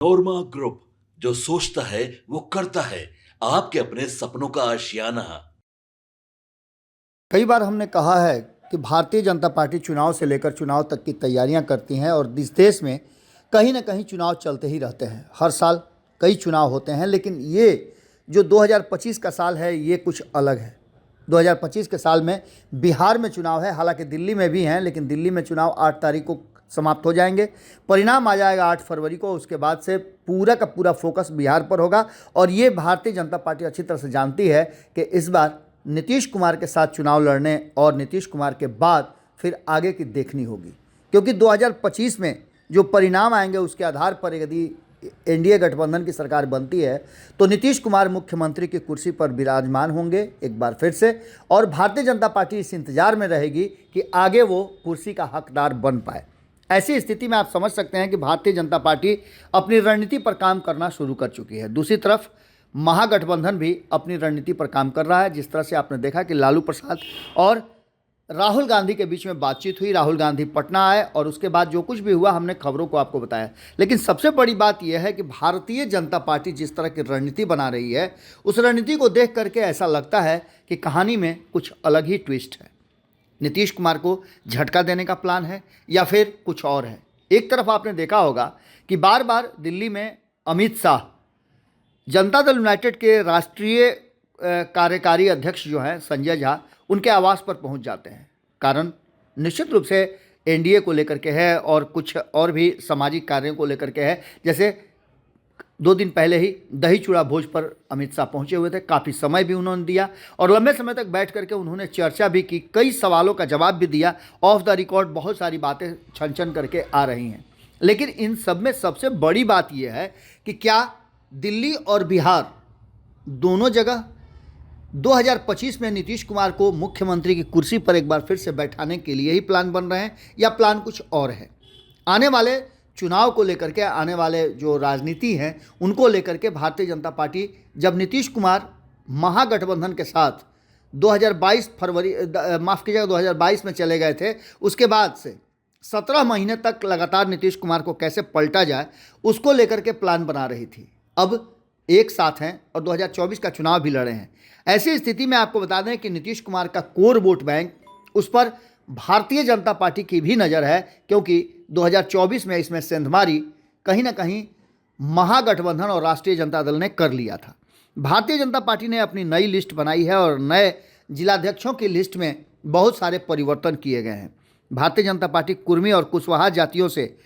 नोरमा group, जो सोचता है वो करता है। आपके अपने सपनों का आशियाना। कई बार हमने कहा है कि भारतीय जनता पार्टी चुनाव से लेकर चुनाव तक की तैयारियां करती हैं और इस देश में कहीं ना कहीं चुनाव चलते ही रहते हैं। हर साल कई चुनाव होते हैं, लेकिन ये जो 2025 का साल है ये कुछ अलग है। 2025 के साल में बिहार में चुनाव है, हालांकि दिल्ली में भी हैं, लेकिन दिल्ली में चुनाव 8 तारीख को समाप्त हो जाएंगे। परिणाम आ जाएगा 8 फरवरी को। उसके बाद से पूरा का पूरा फोकस बिहार पर होगा और ये भारतीय जनता पार्टी अच्छी तरह से जानती है कि इस बार नीतीश कुमार के साथ चुनाव लड़ने और नीतीश कुमार के बाद फिर आगे की देखनी होगी, क्योंकि 2025 में जो परिणाम आएंगे उसके आधार पर यदि एनडीए गठबंधन की सरकार बनती है तो नीतीश कुमार मुख्यमंत्री की कुर्सी पर विराजमान होंगे एक बार फिर से, और भारतीय जनता पार्टी इस इंतजार में रहेगी कि आगे वो कुर्सी का हकदार बन पाए। ऐसी स्थिति में आप समझ सकते हैं कि भारतीय जनता पार्टी अपनी रणनीति पर काम करना शुरू कर चुकी है। दूसरी तरफ महागठबंधन भी अपनी रणनीति पर काम कर रहा है। जिस तरह से आपने देखा कि लालू प्रसाद और राहुल गांधी के बीच में बातचीत हुई, राहुल गांधी पटना आए और उसके बाद जो कुछ भी हुआ हमने खबरों को आपको बताया। लेकिन सबसे बड़ी बात यह है कि भारतीय जनता पार्टी जिस तरह की रणनीति बना रही है, उस रणनीति को देख करके ऐसा लगता है कि कहानी में कुछ अलग ही ट्विस्ट है। नीतीश कुमार को झटका देने का प्लान है या फिर कुछ और है। एक तरफ आपने देखा होगा कि बार बार दिल्ली में अमित शाह, जनता दल यूनाइटेड के राष्ट्रीय कार्यकारी अध्यक्ष जो हैं संजय झा, उनके आवास पर पहुंच जाते हैं। कारण निश्चित रूप से एनडीए को लेकर के है और कुछ और भी सामाजिक कार्यों को लेकर के है। जैसे 2 दिन पहले ही दही चूड़ा भोज पर अमित शाह पहुंचे हुए थे, काफ़ी समय भी उन्होंने दिया और लंबे समय तक बैठ करके उन्होंने चर्चा भी की, कई सवालों का जवाब भी दिया। ऑफ द रिकॉर्ड बहुत सारी बातें छन छन करके आ रही हैं। लेकिन इन सब में सबसे बड़ी बात यह है कि क्या दिल्ली और बिहार दोनों जगह 2025 में नीतीश कुमार को मुख्यमंत्री की कुर्सी पर एक बार फिर से बैठाने के लिए ही प्लान बन रहे हैं या प्लान कुछ और है? आने वाले चुनाव को लेकर के, आने वाले जो राजनीति हैं उनको लेकर के भारतीय जनता पार्टी, जब नीतीश कुमार महागठबंधन के साथ 2022 में चले गए थे, उसके बाद से 17 महीने तक लगातार नीतीश कुमार को कैसे पलटा जाए उसको लेकर के प्लान बना रही थी। अब एक साथ हैं और 2024 का चुनाव भी लड़े हैं। ऐसी स्थिति में आपको बता दें कि नीतीश कुमार का कोर वोट बैंक, उस पर भारतीय जनता पार्टी की भी नज़र है, क्योंकि 2024 में इसमें सेंधमारी कहीं ना कहीं महागठबंधन और राष्ट्रीय जनता दल ने कर लिया था। भारतीय जनता पार्टी ने अपनी नई लिस्ट बनाई है और नए जिलाध्यक्षों की लिस्ट में बहुत सारे परिवर्तन किए गए हैं। भारतीय जनता पार्टी कुर्मी और कुशवाहा जातियों से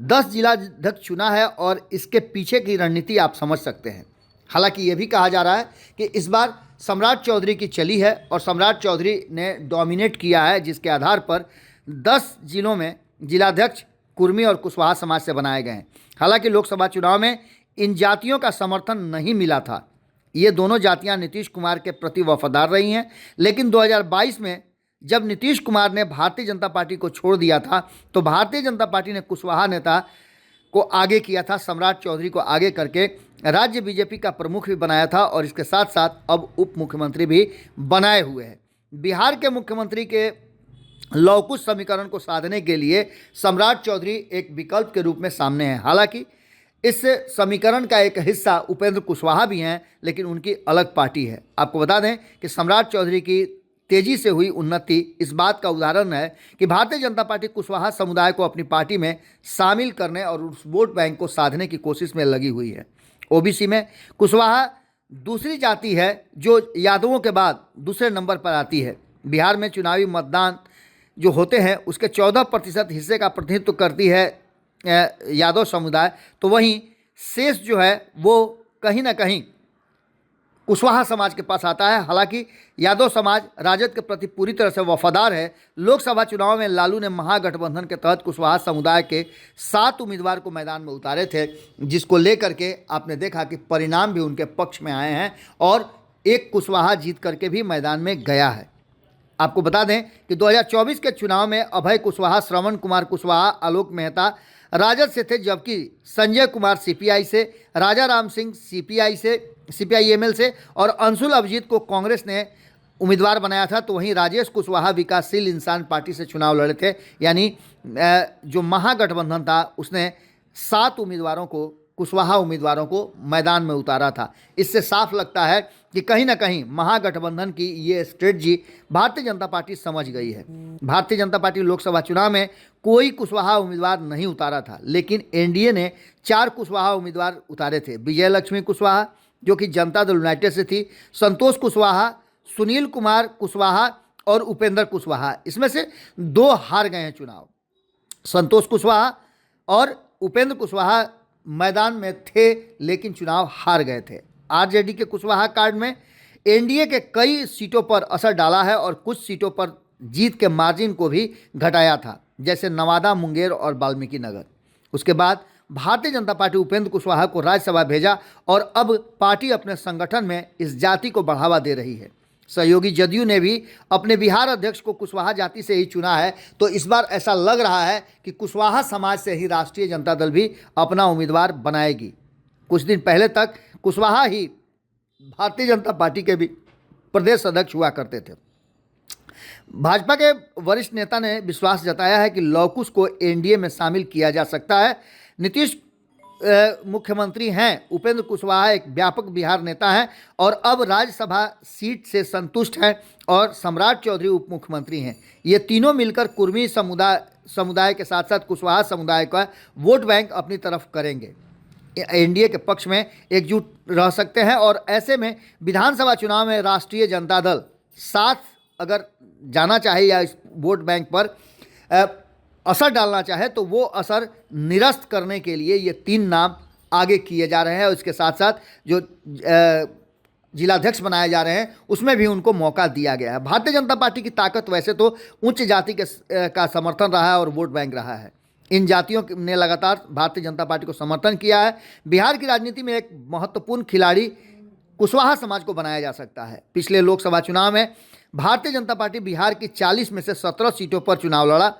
10 जिलाध्यक्ष चुना है और इसके पीछे की रणनीति आप समझ सकते हैं। हालांकि ये भी कहा जा रहा है कि इस बार सम्राट चौधरी की चली है और सम्राट चौधरी ने डोमिनेट किया है, जिसके आधार पर 10 जिलों में जिलाध्यक्ष कुर्मी और कुशवाहा समाज से बनाए गए हैं। हालांकि लोकसभा चुनाव में इन जातियों का समर्थन नहीं मिला था। ये दोनों जातियां नीतीश कुमार के प्रति वफादार रही हैं, लेकिन 2022 में जब नीतीश कुमार ने भारतीय जनता पार्टी को छोड़ दिया था तो भारतीय जनता पार्टी ने कुशवाहा नेता को आगे किया था, सम्राट चौधरी को आगे करके राज्य बीजेपी का प्रमुख भी बनाया था और इसके साथ साथ अब उप मुख्यमंत्री भी बनाए हुए हैं। बिहार के मुख्यमंत्री के लौकुश समीकरण को साधने के लिए सम्राट चौधरी एक विकल्प के रूप में सामने हैं। हालांकि इस समीकरण का एक हिस्सा उपेंद्र कुशवाहा भी हैं, लेकिन उनकी अलग पार्टी है। आपको बता दें कि सम्राट चौधरी की तेजी से हुई उन्नति इस बात का उदाहरण है कि भारतीय जनता पार्टी कुशवाहा समुदाय को अपनी पार्टी में शामिल करने और उस वोट बैंक को साधने की कोशिश में लगी हुई है। ओबीसी में कुशवाहा दूसरी जाति है जो यादवों के बाद दूसरे नंबर पर आती है। बिहार में चुनावी मतदान जो होते हैं उसके 14% हिस्से का प्रतिनिधित्व करती है यादव समुदाय, तो वहीं शेष जो है वो कहीं ना कहीं कुशवाहा समाज के पास आता है। हालांकि यादव समाज राजद के प्रति पूरी तरह से वफादार है। लोकसभा चुनाव में लालू ने महागठबंधन के तहत कुशवाहा समुदाय के 7 उम्मीदवार को मैदान में उतारे थे, जिसको लेकर के आपने देखा कि परिणाम भी उनके पक्ष में आए हैं और एक कुशवाहा जीत करके भी मैदान में गया है। आपको बता दें कि 2024 के चुनाव में अभय कुशवाहा, श्रवण कुमार कुशवाहा, आलोक मेहता राजद से थे, जबकि संजय कुमार सीपीआई से, राजा राम सिंह सीपीआईएमएल से और अंशुल अभिजीत को कांग्रेस ने उम्मीदवार बनाया था। तो वहीं राजेश कुशवाहा विकासशील इंसान पार्टी से चुनाव लड़े थे। यानी जो महागठबंधन था उसने 7 उम्मीदवारों को कुशवाहा उम्मीदवारों को मैदान में उतारा था। इससे साफ लगता है कि कहीं ना कहीं महागठबंधन की ये स्ट्रेटजी भारतीय जनता पार्टी समझ गई है। भारतीय जनता पार्टी लोकसभा चुनाव में कोई कुशवाहा उम्मीदवार नहीं उतारा था, लेकिन एनडीए ने 4 कुशवाहा उम्मीदवार उतारे थे। विजय लक्ष्मी कुशवाहा जो कि जनता दल यूनाइटेड से थी, संतोष कुशवाहा, सुनील कुमार कुशवाहा और उपेंद्र कुशवाहा। इसमें से 2 हार गए हैं चुनाव। संतोष कुशवाहा और उपेंद्र कुशवाहा मैदान में थे लेकिन चुनाव हार गए थे। आरजेडी के कुशवाहा कार्ड में एनडीए के कई सीटों पर असर डाला है और कुछ सीटों पर जीत के मार्जिन को भी घटाया था, जैसे नवादा, मुंगेर और वाल्मीकि नगर। उसके बाद भारतीय जनता पार्टी उपेंद्र कुशवाहा को राज्यसभा भेजा और अब पार्टी अपने संगठन में इस जाति को बढ़ावा दे रही है। सहयोगी जदयू ने भी अपने बिहार अध्यक्ष को कुशवाहा जाति से ही चुना है, तो इस बार ऐसा लग रहा है कि कुशवाहा समाज से ही राष्ट्रीय जनता दल भी अपना उम्मीदवार बनाएगी। कुछ दिन पहले तक कुशवाहा ही भारतीय जनता पार्टी के भी प्रदेश अध्यक्ष हुआ करते थे। भाजपा के वरिष्ठ नेता ने विश्वास जताया है कि लौकुश को एनडीए में शामिल किया जा सकता है। नीतीश मुख्यमंत्री हैं, उपेंद्र कुशवाहा एक व्यापक बिहार नेता हैं और अब राज्यसभा सीट से संतुष्ट हैं और सम्राट चौधरी उप मुख्यमंत्री हैं। ये तीनों मिलकर कुर्मी समुदाय के साथ साथ कुशवाहा समुदाय का वोट बैंक अपनी तरफ करेंगे, एनडीए के पक्ष में एकजुट रह सकते हैं और ऐसे में विधानसभा चुनाव में राष्ट्रीय जनता दल साथ अगर जाना चाहे या इस वोट बैंक पर असर डालना चाहे तो वो असर निरस्त करने के लिए ये 3 नाम आगे किए जा रहे हैं और इसके साथ साथ जो जिलाध्यक्ष बनाए जा रहे हैं उसमें भी उनको मौका दिया गया है। भारतीय जनता पार्टी की ताकत वैसे तो उच्च जाति का समर्थन रहा है और वोट बैंक रहा है। इन जातियों ने लगातार भारतीय जनता पार्टी को समर्थन किया है। बिहार की राजनीति में एक महत्वपूर्ण खिलाड़ी कुशवाहा समाज को बनाया जा सकता है। पिछले लोकसभा चुनाव में भारतीय जनता पार्टी बिहार की 40 में से 17 सीटों पर चुनाव लड़ा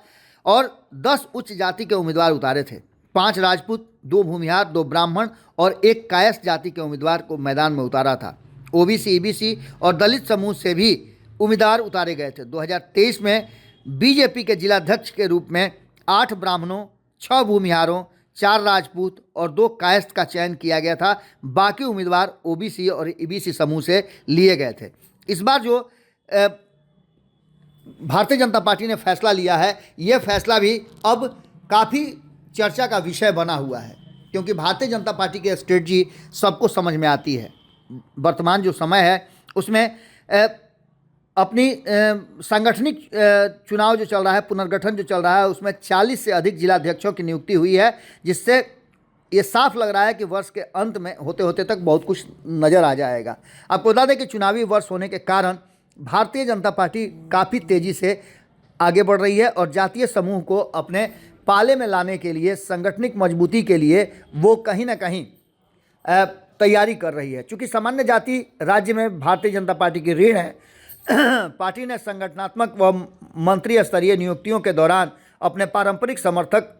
और 10 उच्च जाति के उम्मीदवार उतारे थे। 5 राजपूत, 2 भूमिहार, 2 ब्राह्मण और 1 कायस्थ जाति के उम्मीदवार को मैदान में उतारा था। ओबीसी, ईबीसी और दलित समूह से भी उम्मीदवार उतारे गए थे। 2023 में बीजेपी के जिलाध्यक्ष के रूप में 8 ब्राह्मणों, 6 भूमिहारों, 4 राजपूत और 2 कायस्थ का चयन किया गया था। बाकी उम्मीदवार ओबीसी और ईबीसी समूह से लिए गए थे। इस बार जो भारतीय जनता पार्टी ने फैसला लिया है, ये फैसला भी अब काफ़ी चर्चा का विषय बना हुआ है, क्योंकि भारतीय जनता पार्टी की स्ट्रेटजी सबको समझ में आती है। वर्तमान जो समय है उसमें अपनी सांगठनिक चुनाव जो चल रहा है, पुनर्गठन जो चल रहा है, उसमें 40 से अधिक जिलाध्यक्षों की नियुक्ति हुई है, जिससे ये साफ लग रहा है कि वर्ष के अंत में होते होते तक बहुत कुछ नज़र आ जाएगा। आपको बता दें कि चुनावी वर्ष होने के कारण भारतीय जनता पार्टी काफ़ी तेज़ी से आगे बढ़ रही है और जातीय समूह को अपने पाले में लाने के लिए, सांगठनिक मजबूती के लिए वो कहीं ना कहीं तैयारी कर रही है। चूँकि सामान्य जाति राज्य में भारतीय जनता पार्टी की रीढ़ है, पार्टी ने संगठनात्मक व मंत्री स्तरीय नियुक्तियों के दौरान अपने पारंपरिक समर्थक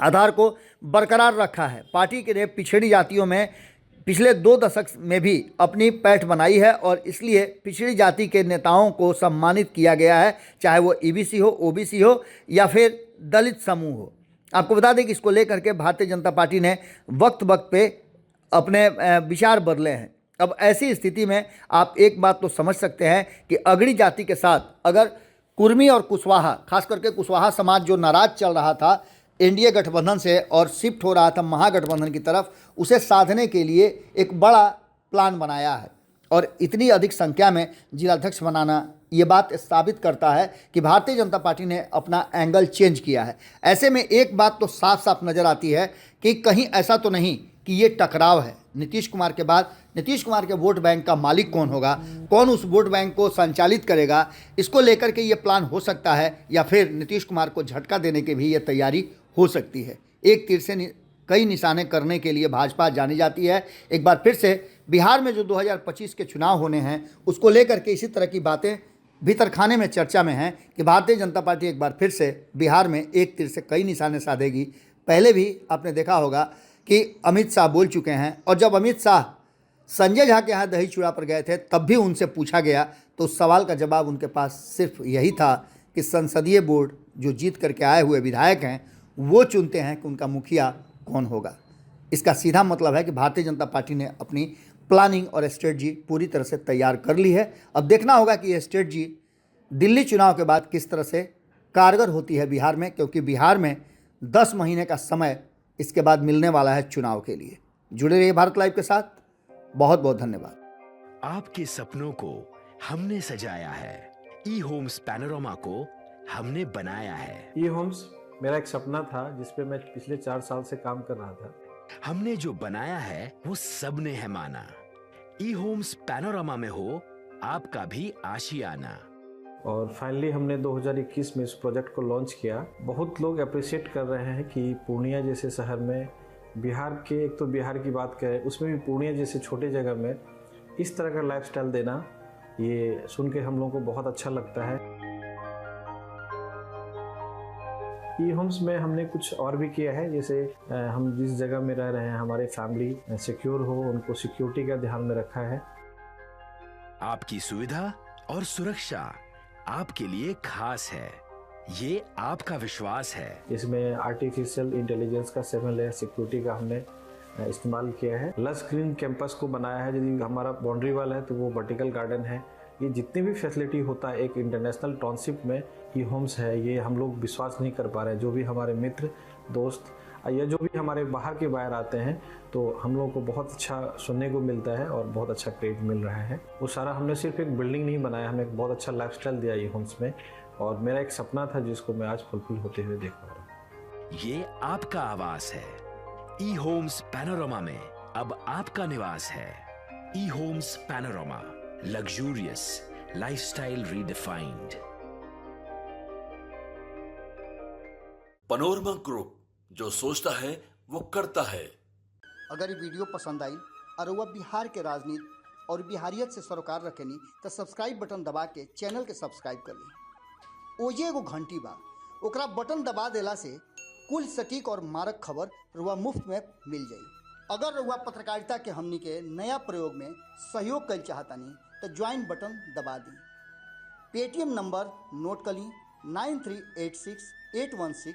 आधार को बरकरार रखा है। पार्टी के पिछड़ी जातियों में पिछले 2 दशक में भी अपनी पैठ बनाई है और इसलिए पिछड़ी जाति के नेताओं को सम्मानित किया गया है, चाहे वो ईबीसी हो, ओबीसी हो या फिर दलित समूह हो। आपको बता दें कि इसको लेकर के भारतीय जनता पार्टी ने वक्त वक्त पे अपने विचार बदले हैं। अब ऐसी स्थिति में आप एक बात तो समझ सकते हैं कि अगड़ी जाति के साथ अगर कुर्मी और कुशवाहा, खास करके कुशवाहा समाज जो नाराज चल रहा था एनडीए गठबंधन से और शिफ्ट हो रहा था महागठबंधन की तरफ, उसे साधने के लिए एक बड़ा प्लान बनाया है और इतनी अधिक संख्या में जिलाध्यक्ष बनाना ये बात साबित करता है कि भारतीय जनता पार्टी ने अपना एंगल चेंज किया है। ऐसे में एक बात तो साफ साफ नज़र आती है कि कहीं ऐसा तो नहीं कि ये टकराव है। नीतीश कुमार के बाद नीतीश कुमार के वोट बैंक का मालिक कौन होगा, कौन उस वोट बैंक को संचालित करेगा, इसको लेकर के ये प्लान हो सकता है या फिर नीतीश कुमार को झटका देने की भी ये तैयारी हो सकती है। एक तीर से कई निशाने करने के लिए भाजपा जानी जाती है। एक बार फिर से बिहार में जो 2025 के चुनाव होने हैं उसको लेकर के इसी तरह की बातें भीतर खाने में चर्चा में हैं कि भारतीय जनता पार्टी एक बार फिर से बिहार में एक तीर से कई निशाने साधेगी। पहले भी आपने देखा होगा कि अमित शाह बोल चुके हैं और जब अमित शाह संजय झा के यहाँ दही चूड़ा पर गए थे तब भी उनसे पूछा गया तो उस सवाल का जवाब उनके पास सिर्फ यही था कि संसदीय बोर्ड जो जीत करके आए हुए विधायक हैं वो चुनते हैं कि उनका मुखिया कौन होगा। इसका सीधा मतलब है कि भारतीय जनता पार्टी ने अपनी प्लानिंग और स्ट्रेटजी पूरी तरह से तैयार कर ली है। अब देखना होगा कि यह स्ट्रेटजी दिल्ली चुनाव के बाद किस तरह से कारगर होती है बिहार में, क्योंकि बिहार में 10 महीने का समय इसके बाद मिलने वाला है चुनाव के लिए। जुड़े रहिए भारत लाइव के साथ। बहुत बहुत धन्यवाद। आपके सपनों को हमने सजाया है, ई होम्स पैनोरमा को हमने बनाया है। ई होम्स मेरा एक सपना था जिस पे मैं पिछले 4 साल से काम कर रहा था। हमने जो बनाया है वो सबने है माना। ई होम्स पैनोरमा में हो आपका भी आशियाना। और फाइनली हमने 2021 में इस प्रोजेक्ट को लॉन्च किया। बहुत लोग अप्रिशिएट कर रहे हैं कि पूर्णिया जैसे शहर में, बिहार के, एक तो बिहार की बात करें उसमें भी पूर्णिया जैसे छोटे जगह में इस तरह का लाइफस्टाइल देना, ये सुन के हम लोगों को बहुत अच्छा लगता है। ई होम्स में हमने कुछ और भी किया है, जैसे हम जिस जगह में रह रहे हैं हमारे फैमिली सिक्योर हो, उनको सिक्योरिटी का ध्यान में रखा है। आपकी सुविधा और सुरक्षा आपके लिए खास है, ये आपका विश्वास है। इसमें आर्टिफिशियल इंटेलिजेंस का 7 लेयर सिक्योरिटी का हमने इस्तेमाल किया है। लस ग्रीन कैंपस को बनाया है। यदि हमारा बाउंड्री वाल है तो वो वर्टिकल गार्डन है। ये जितनी भी फैसिलिटी होता है एक इंटरनेशनल टाउनशिप में ई होम्स है, ये हम लोग विश्वास नहीं कर पा रहे हैं। जो भी हमारे मित्र दोस्त या जो भी हमारे बाहर के बाहर आते हैं तो हम लोगों को बहुत अच्छा सुनने को मिलता है और बहुत अच्छा क्रेडिट मिल रहा है। वो सारा हमने सिर्फ एक बिल्डिंग नहीं बनाया, हमें एक बहुत अच्छा लाइफस्टाइल दिया ई होम्स में, और मेरा एक सपना था जिसको मैं आज फुलफिल होते हुए देख पा रहा हूँ। ये आपका आवास है। ई होम्स पैनोरमा में अब आपका निवास है। E Homes Panorama, luxurious lifestyle redefined. Panorama group, जो सोचता है वो करता है। अगर ये वीडियो पसंद आई और वह बिहार के राजनीति और बिहारियत से सरोकार रखेनी तो सब्सक्राइब बटन दबा के चैनल के सब्सक्राइब कर ली। ओजे एगो घंटी बा, ओकरा बटन दबा देला से कुल सटीक और मारक खबर रुआ मुफ्त में मिल जाई। अगर रुआ पत्रकारिता के हमनी के नया प्रयोग में सहयोग कर चाहतानी तो ज्वाइन बटन दबा दी। पेटीएम नंबर नोट कर ली 9386 816